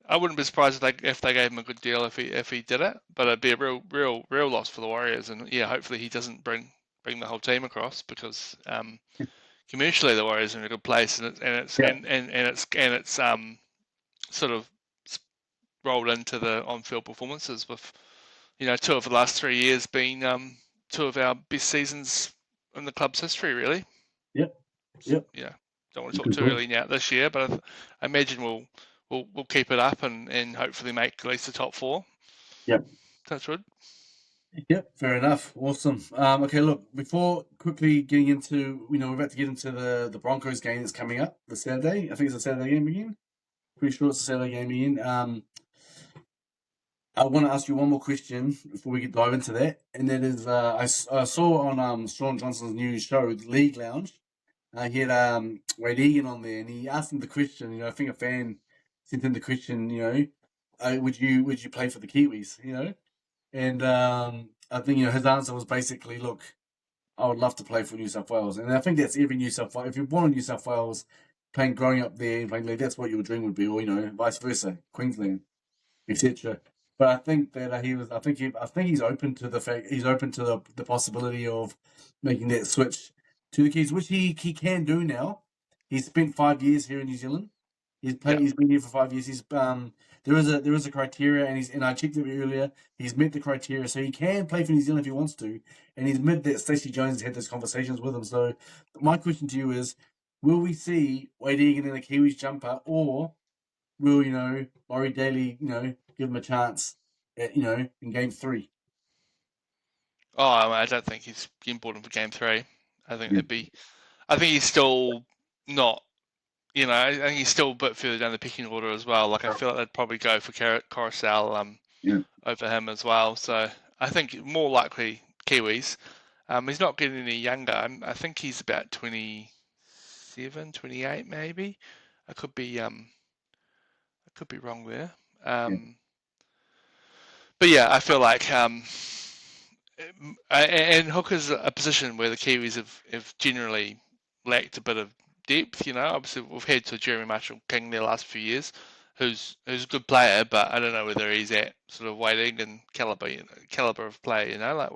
I wouldn't be surprised if they gave him a good deal if he did it, but it'd be a real loss for the Warriors, and hopefully he doesn't bring the whole team across because commercially the Warriors are in a good place, yeah, and it's sort of rolled into the on-field performances with two of the last 3 years being two of our best seasons in the club's history, really. yeah, yeah. Yeah. don't want to talk Good too call. early now this year, but I imagine we'll keep it up and hopefully make at least the top four. Yep. Touch wood. Yep, fair enough. Awesome. Okay, look, before quickly getting into, we're about to get into the Broncos game that's coming up this Saturday. I think it's a Saturday game again. Pretty sure it's a Saturday game again. I want to ask you one more question before we dive into that, and that is, I saw on Sean Johnson's new show, the League Lounge, he had Wade Egan on there, and he asked him the question. I think a fan sent him the question. Would you play for the Kiwis? And I think his answer was basically, look, I would love to play for New South Wales, and I think that's every New South Wales. If you're born in New South Wales, growing up there and playing league, that's what your dream would be, or vice versa, Queensland, etc. But I think that he was. I think he's open to the fact. He's open to the possibility of making that switch to the Keys, which he can do now. He's spent 5 years here in New Zealand. He's played. Yeah. He's been here for 5 years. There is a criteria, and I checked it earlier. He's met the criteria, so he can play for New Zealand if he wants to. And he's met that Stacey Jones has had those conversations with him. So my question to you is: will we see Wade Egan in a Kiwis jumper, or will Laurie Daly give him a chance in game 3? Oh, I don't think he's getting brought in for game 3. I think Yeah. I think he's still not. I think he's still a bit further down the pecking order as well. Like I feel like they'd probably go for Coruscant Yeah. over him as well. So I think more likely Kiwis. He's not getting any younger. I think he's about 27, 28 maybe. I could be wrong there. Yeah. But yeah, I feel like and hooker's a position where the Kiwis have generally lacked a bit of depth. Obviously we've had to Jeremy Marshall King the last few years, who's a good player, but I don't know whether he's at sort of weighting and caliber of play. Like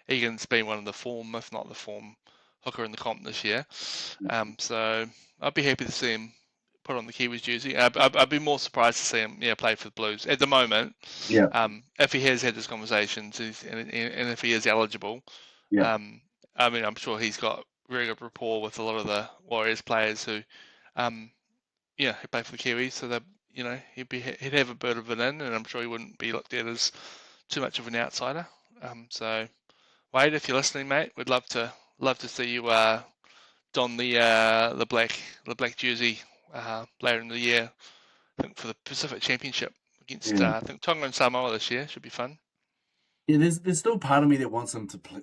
Egan's been one of the form, if not the form, hooker in the comp this year. So I'd be happy to see him put on the Kiwis jersey. I'd be more surprised to see him play for the Blues at the moment. Yeah. If he has had these conversations and if he is eligible, Yeah. I'm sure he's got very good rapport with a lot of the Warriors players who, who play for the Kiwis. So that he'd have a bit of an in, and I'm sure he wouldn't be looked at as too much of an outsider. So Wade, if you're listening, mate, we'd love to see you don the black jersey later in the year. I think for the Pacific Championship against Yeah. I think Tonga and Samoa this year should be fun. Yeah, there's still part of me that wants them to play.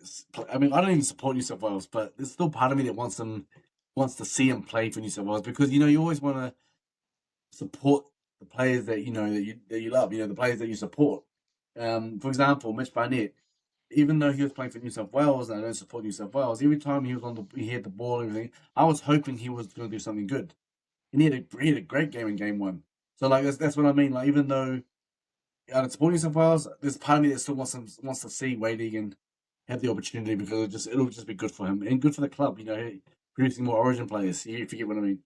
I mean, I don't even support New South Wales, but there's still part of me that wants to see him play for New South Wales, because you always want to support the players that you love. The players that you support. For example, Mitch Barnett. Even though he was playing for New South Wales, and I don't support New South Wales, every time he had the ball and everything, I was hoping he was going to do something good. And he had a great game in game 1. So that's what I mean. Like, even though I don't support New South Wales, there's part of me that still wants to see Wade Egan have the opportunity, because it'll just be good for him and good for the club. Producing more Origin players. You forget what I mean.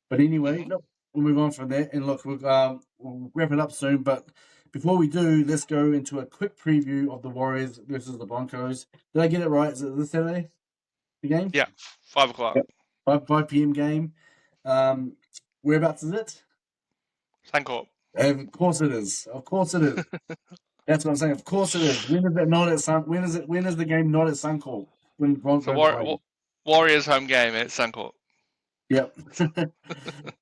But anyway, Mm-hmm. look, we'll move on from that, and look, we'll wrap it up soon. But before we do, let's go into a quick preview of the Warriors versus the Broncos. Did I get it right? Is it this Saturday, the game? Yeah, 5 o'clock. Yep. 5 p.m. game. Whereabouts is it? Suncorp. Of course it is. Of course it is. That's what I'm saying. Of course it is. When is it not at Sun? When is it? When is the game not at Suncorp? When the Broncos are playing? Warriors home game at Suncorp. Yep.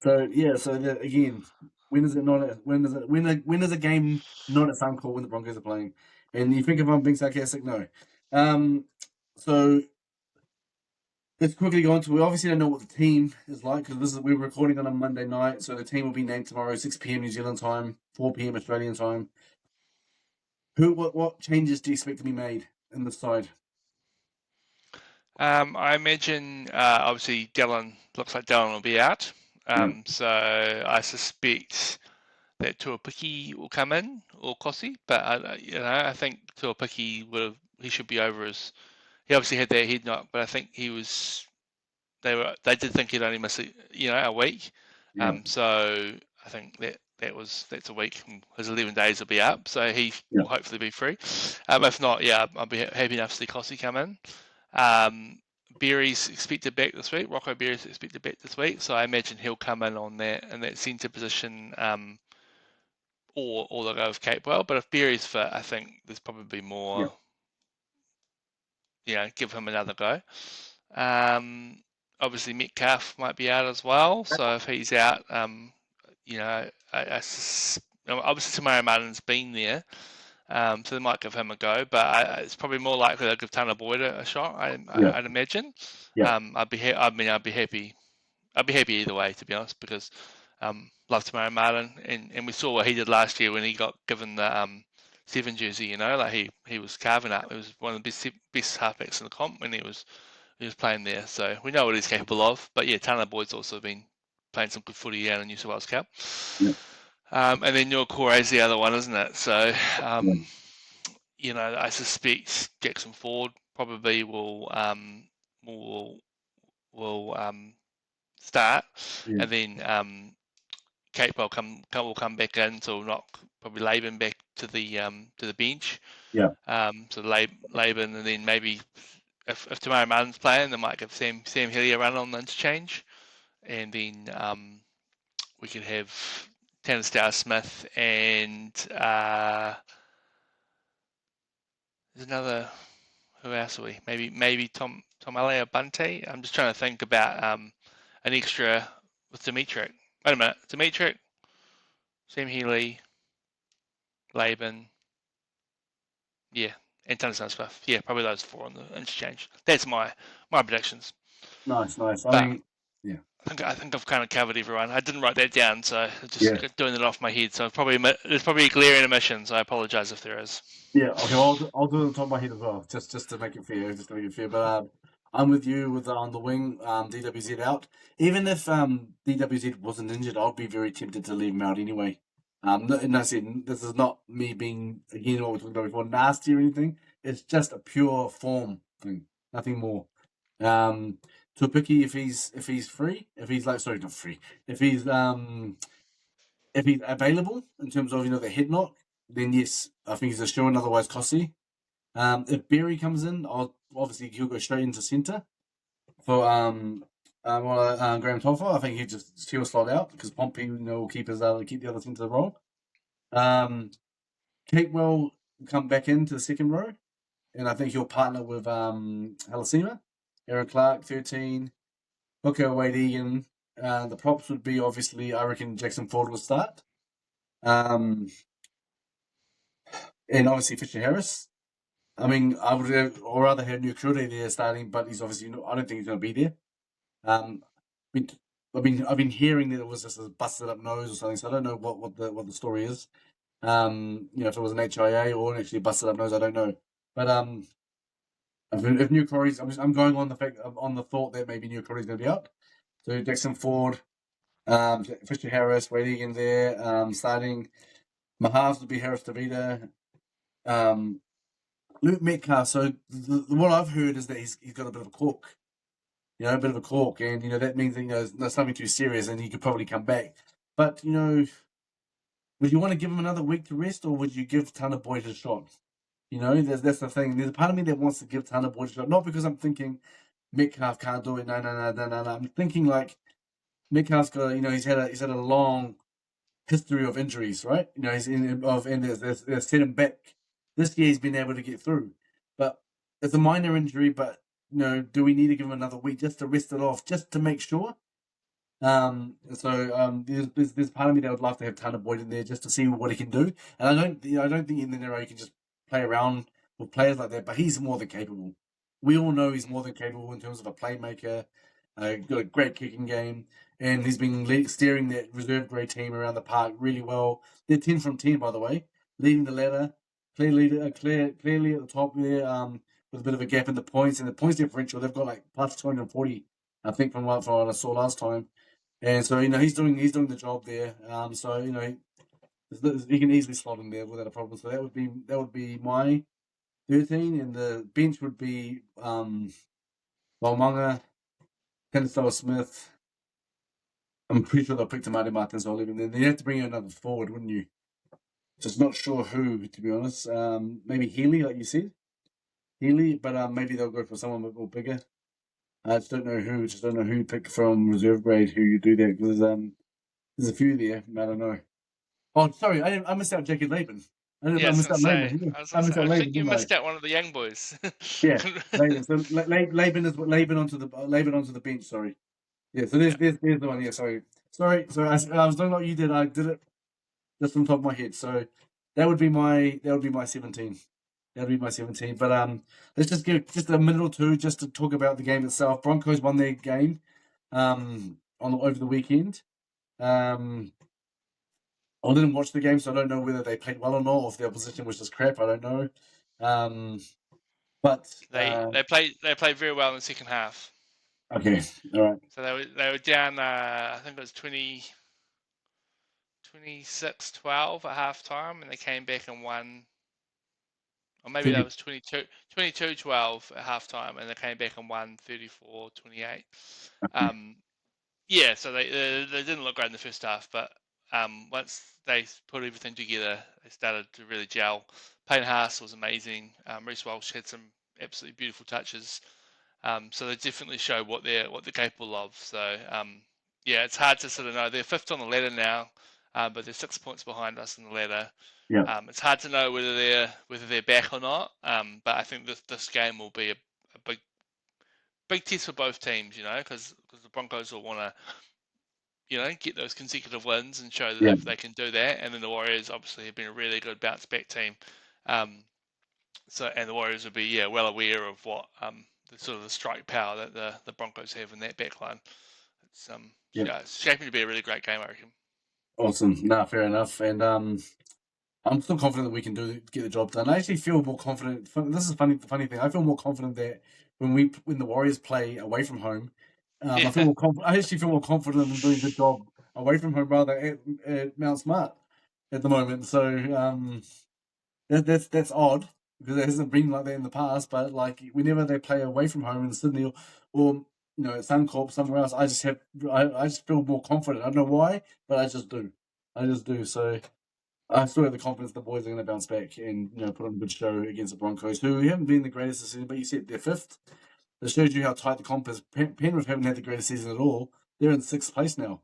So yeah. So again, when is it not? When is a game not at Suncorp when the Broncos are playing? And you think if I'm being sarcastic? No. So let's quickly go on to. We obviously don't know what the team is like, because we're recording on a Monday night. So the team will be named tomorrow, 6 p.m. New Zealand time, 4 p.m. Australian time. What changes do you expect to be made in the side? I imagine obviously looks like Dylan will be out. So I suspect that Tuapiki will come in, or Kossi, but I think Tuapiki he should be over he obviously had that head knock, but I think they did think he'd only miss a week. Yeah. So I think that's a week. His 11 days will be up, so he will hopefully be free. If not, I'll be happy enough to see Kossi come in. Berry's expected back this week. Rocco Berry's expected back this week, so I imagine he'll come in on that in that centre position, or they'll go with Capewell. But if Berry's fit, I think there's probably Yeah, more. Give him another go. Um, Obviously Metcalf might be out as well, so if he's out, obviously Tamara Martin's been there, so they might give him a go, but it's probably more likely they'll give Tanner Boyd a shot. yeah, I'd imagine. yeah, I'd be happy. I'd be happy either way, to be honest, because love Tamara Martin, and we saw what he did last year when he got given the 7 jersey. Like he was carving up. He was one of the best halfbacks in the comp when he was playing there. So we know what he's capable of. But yeah, Tanner Boyd's also been playing some good footy out in the New South Wales Cup. yeah, And then your core is the other one, isn't it? So yeah, I suspect Jackson Ford probably will start, yeah, and then Kate will come back in, so we'll knock probably Laban back to the bench. yeah. So Laban, and then maybe if Tamara Martin's playing, they might give Sam Healy a run on the interchange, and then we could have Tanner Star Smith and there's another. Who else are we? Maybe Tom Tomale or Bunty. I'm just trying to think about an extra with Dimitri. Wait a minute, Dimitri, Sam Healy, Laban, yeah, and Tanner Star Smith. Yeah, probably those 4 on the interchange. That's my predictions. Nice, nice. I But mean, yeah, I think I've kind of covered everyone. I didn't write that down, so just yeah. doing it off my head. So there's probably a glaring omission. So I apologise if there is. Yeah, okay. Well, I'll do it on top of my head as well, just to make it fair, just to make it fair. But I'm with you with on the wing. DWZ out. Even if DWZ wasn't injured, I'd be very tempted to leave him out anyway. No, I said this is not me being again what we talked about before, nasty or anything. It's just a pure form thing, nothing more. Tupiki, if he's free, if he's like sorry not free, if he's available in terms of the head knock, then yes, I think he's a sure and otherwise costly. If Berry comes in, obviously he'll go straight into centre for Graham Toffa. I think he'll slot out because Pompey will keep the other centre role. Capewell will come back into the second row, and I think he'll partner with Halasima, Aaron Clark, 13, Hooker, Wade Egan. The props would be obviously I reckon Jackson Ford will start. And obviously Fisher Harris. I mean, I would rather have Nukure there starting, but he's obviously I don't think he's going to be there. I've been hearing that it was just a busted up nose or something, so I don't know what the story is. If it was an HIA or actually busted up nose, I don't know. But if Nukure's, I'm going on the thought that maybe Nukure's going to be out. So Jackson Ford, Fisher Harris, waiting in there, starting. My halves would be Harris Davida, Luke Metcalf. So what I've heard is that he's got a bit of a cork, a bit of a cork, and that means that there's nothing too serious, and he could probably come back. But would you want to give him another week to rest, or would you give Tanner Boyd a shot? That's the thing. There's a part of me that wants to give Tanner Boyd a shot, not because I'm thinking Metcalf can't do it. No. I'm thinking like Metcalf's got, he's had a long history of injuries, right? And there's set him back. This year he's been able to get through, but it's a minor injury. But do we need to give him another week just to rest it off, just to make sure? There's part of me that would love to have Tanner Boyd in there just to see what he can do. And I don't think in the Nero you can just play around with players like that. But he's more than capable. We all know he's more than capable in terms of a playmaker. Got a great kicking game, and he's been steering that reserve grade team around the park really well. They're 10 from 10, by the way, leading the ladder, clearly at the top there. With a bit of a gap in the points and the points differential, they've got like plus 240, I think, from what I saw last time. And so he's doing the job there. He can easily slot in there without a problem. So that would be my 13, and the bench would be Walmanga, Kenstow Smith. I'm pretty sure they'll pick Tamati Martin as well. Even then, you have to bring in another forward, wouldn't you? Just not sure who, to be honest. Maybe Healy, like you said, but maybe they'll go for someone a bit more bigger. I just don't know who you pick from reserve grade, who you do that, because there's a few there. I don't know. Oh, sorry, I missed out Jacob Laban. Yeah, I I was missed gonna out say. Laban. Yeah. I was I gonna say. missed out I Laban, think you didn't I? missed out one of the young boys. Yeah, Laban. So Laban onto the bench. Sorry. Yeah. So Yeah, there's the one. Yeah. Sorry. I was doing what you did. I did it just from the top of my head. So that would be my 17. That would be my 17. But let's just give just a minute or two just to talk about the game itself. Broncos won their game over the weekend. Um, I didn't watch the game, so I don't know whether they played well or not, or if the opposition was just crap. I don't know. Um, but they played very well in the second half. okay, all right. So they were down. I think it was 26-12 at half time, and they came back and won. Or maybe that 20, was 22-12 at half time, and they came back and won 34-28. Um, yeah, so they didn't look great in the first half, but once they put everything together, they started to really gel. Payne Haas was amazing. Reece Walsh had some absolutely beautiful touches. So they definitely show what they're capable of. So yeah, it's hard to sort of know. They're fifth on the ladder now, but they're 6 points behind us on the ladder. yeah, It's hard to know whether they're back or not. But I think this game will be a big test for both teams. Because the Broncos will want to get those consecutive wins and show that yeah, if they can do that, and then the Warriors obviously have been a really good bounce back team. Um, and the Warriors will be well aware of what the sort of the strike power that the Broncos have in that back line. It's yeah. yeah, it's shaping to be a really great game, I reckon. Awesome. Nah, fair enough. And I'm still confident that we can get the job done. I actually feel more confident. This is funny. The funny thing, I feel more confident that when the Warriors play away from home, I feel Yeah, more I actually feel more confident in doing the job away from home rather at Mount Smart at the moment. So that's odd because it hasn't been like that in the past. But like whenever they play away from home in Sydney or at Suncorp somewhere else, I just feel more confident. I don't know why, but I just do. I just do. So I still have the confidence the boys are going to bounce back and put on a good show against the Broncos, who haven't been the greatest this season. But you said they're fifth. It shows you how tight the comp is. Penrith haven't had the greatest season at all. They're in sixth place now.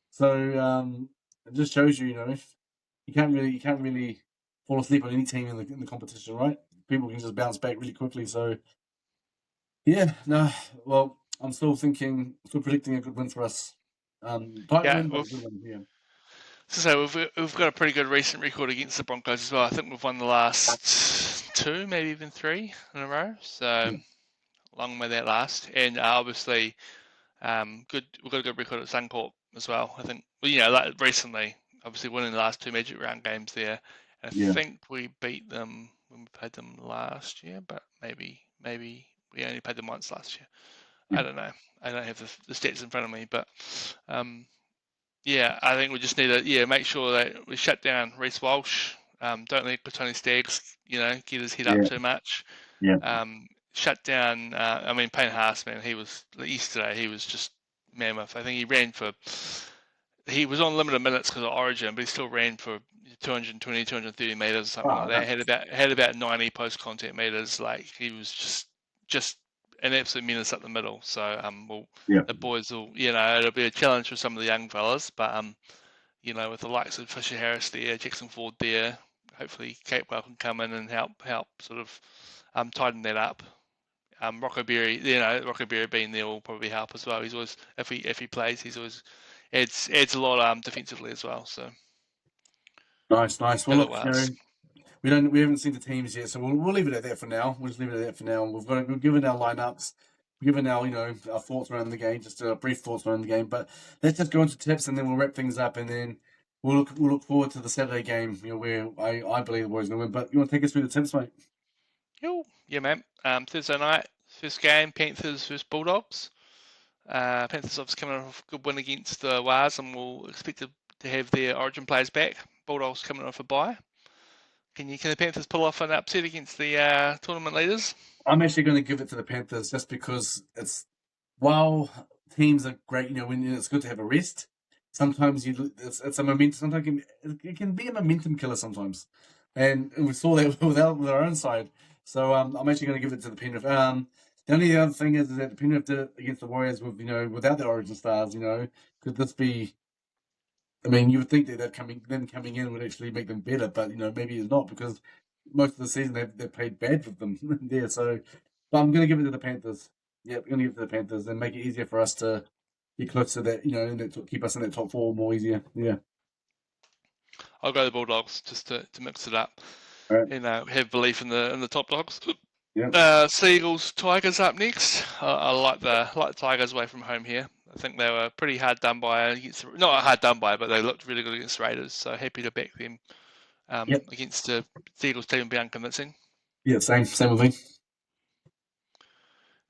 So it just shows you, you can't really fall asleep on any team in the competition, right? People can just bounce back really quickly. So yeah, no, well, I'm still predicting a good win for us. Tight yeah. win, but a good win. Yeah, We've got a pretty good recent record against the Broncos as well. I think we've won the last two, maybe even three in a row. So yeah, long may that last. And obviously, good. We've got a good record at Suncorp as well. I think. Well, like recently, obviously winning the last two Magic Round games there. I yeah, think we beat them when we played them last year, but maybe we only played them once last year. yeah. I don't know. I don't have the stats in front of me, but um, yeah, I think we just need to make sure that we shut down Reece Walsh. Don't let Tony Staggs, get his head up Yeah, too much. yeah, Shut down. I mean, Payne Haas, man, he was yesterday. He was just mammoth. I think he ran for. He was on limited minutes because of Origin, but he still ran for 220, 230 meters, something oh, like that. no. Had about 90 post contact meters. Like he was just an absolute menace up the middle. So Yeah, the boys will, it'll be a challenge for some of the young fellas, but with the likes of Fisher Harris there, Jackson Ford there, hopefully Capewell can come in and help sort of tighten that up. Rocco Berry, Rocco Berry being there will probably help as well. He's always, if he plays, he's always adds a lot defensively as well. So nice. Well, as it look, was. we haven't seen the teams yet, so we'll leave it at that for now. We'll just leave it at that for now. We've given our lineups, we've given our our thoughts around the game, just brief thoughts around the game. But let's just go into tips, and then we'll wrap things up, and then we'll look forward to the Saturday game. Where I believe the boys are going to win. But you want to take us through the tips, mate? Yo, yeah, man. Thursday night, first game, Panthers versus Bulldogs. Panthers obviously coming off a good win against the Wars, and we'll expect to have their Origin players back. Bulldogs coming off a bye. Can the Panthers pull off an upset against the tournament leaders? I'm actually going to give it to the Panthers just because while teams are great, when it's good to have a rest. Sometimes it's a momentum. Sometimes it can be a momentum killer sometimes, and we saw that with our own side. So I'm actually going to give it to the Penrith. The only other thing is that depending if they're against the Warriors with without their origin stars, could this be? I mean, you would think that them coming in would actually make them better, but maybe it's not because most of the season they've played bad with them there. So, but I'm going to give it to the Panthers. Yeah, I'm going to give it to the Panthers and make it easier for us to get close to that. And keep us in that top four more easier. Yeah. I'll go the Bulldogs just to mix it up. All right. Have belief in the top dogs. Yeah. Seagulls, Tigers up next. I like the Tigers away from home here. I think they were pretty hard done by against, not hard done by, but they looked really good against Raiders. So happy to back them Yep. against the Seagulls team being unconvincing. Yeah. Same with me.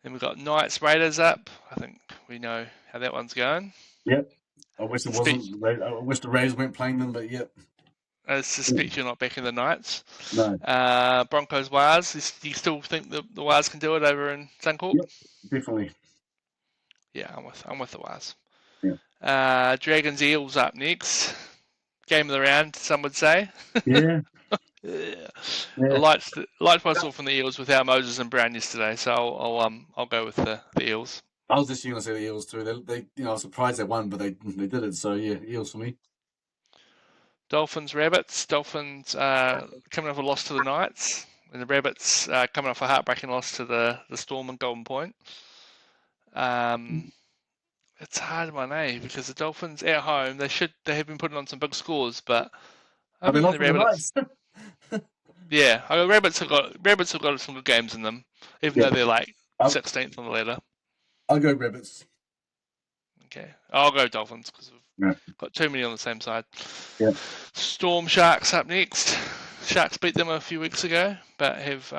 Then we've got Knights Raiders up. I think we know how that one's going. Yep. I wish it wasn't. I wish the Rays weren't playing them, but yep. I suspect you're not backing the Knights. No. Broncos Wars. Do you still think the Wars can do it over in Suncorp? Yep. Definitely. Yeah, I'm with the Wars. Yeah. Dragons Eels up next. Game of the round, some would say. Yeah. Yeah. Yeah. I liked myself from the Eels without Moses and Brown yesterday, so I'll go with the Eels. I was just going to say the Eels too. They I was surprised they won, but they did it. So yeah, Eels for me. Dolphins Rabbits. Dolphins coming off a loss to the Knights, and the Rabbits coming off a heartbreaking loss to the Storm and Golden Point. It's a hard one, because the Dolphins at home they have been putting on some big scores, but I Have they think lost the to the Rabbits. Knights? Yeah, Rabbits have got some good games in them, even though they're like 16th on the ladder. I'll go Rabbits. Okay, I'll go Dolphins because we've got too many on the same side. Yeah. Storm Sharks up next. Sharks beat them a few weeks ago, but have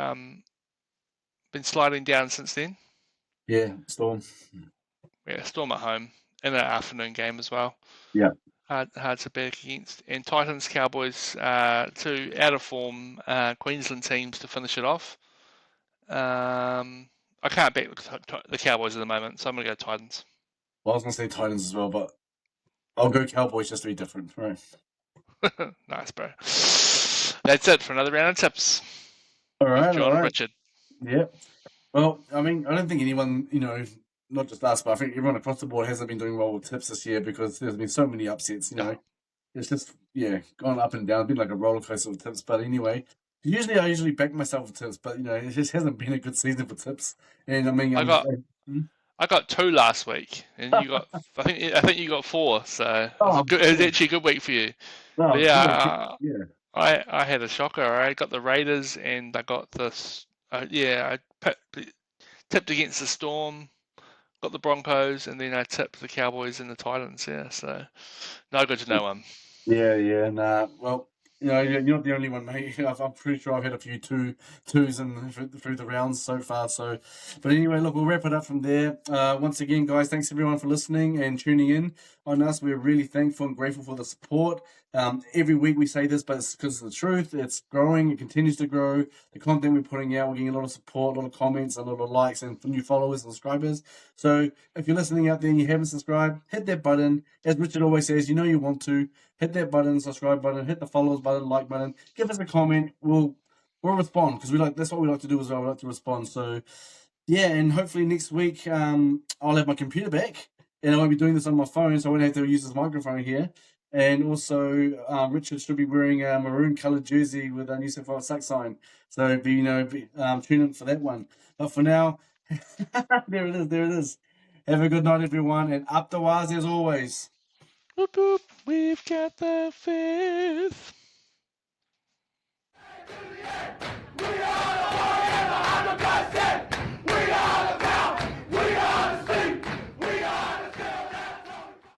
been sliding down since then. Yeah, Storm. Yeah, Storm at home in an afternoon game as well. Yeah. Hard to back against. And Titans Cowboys, two out of form Queensland teams to finish it off. I can't back the Cowboys at the moment, so I'm going to go Titans. Well, I was going to say Titans as well, but I'll go Cowboys just to be different. Right. Nice, bro. That's it for another round of tips. All right, John and Richard. Yeah. Well, I mean, I don't think anyone, not just us, but I think everyone across the board hasn't been doing well with tips this year because there's been so many upsets, It's just, gone up and down. It's been like a roller coaster with tips. But anyway, I usually back myself with tips, but, it just hasn't been a good season for tips. And I mean, I got 2 last week, and you got. I think you got 4. So it was actually a good week for you. No, but yeah. I had a shocker. I got the Raiders, and I got this. I tipped against the Storm, got the Broncos, and then I tipped the Cowboys and the Titans. Yeah, so no good to no one. Yeah, nah. Well, you're not the only one, mate. I'm pretty sure I've had a few twos through the rounds so far. So, but anyway, look, we'll wrap it up from there. Once again, guys, thanks everyone for listening and tuning in on us. We're really thankful and grateful for the support. Every week we say this, but it's because of the truth. It's growing. It continues to grow. The content we're putting out, we're getting a lot of support, a lot of comments, a lot of likes, and new followers and subscribers. So if you're listening out there and you haven't subscribed, hit that button. As Richard always says, you want to. Hit that button, subscribe button, hit the follows button, like button. Give us a comment. We'll respond because that's what we like to do as well. We like to respond. So yeah, and hopefully next week I'll have my computer back and I won't be doing this on my phone, so I won't have to use this microphone here. And also, Richard should be wearing a maroon coloured jersey with a New South Wales Sack sign. So tune in for that one. But for now, there it is. Have a good night, everyone, and up the wires as always. Whoop, whoop, we've got the fish.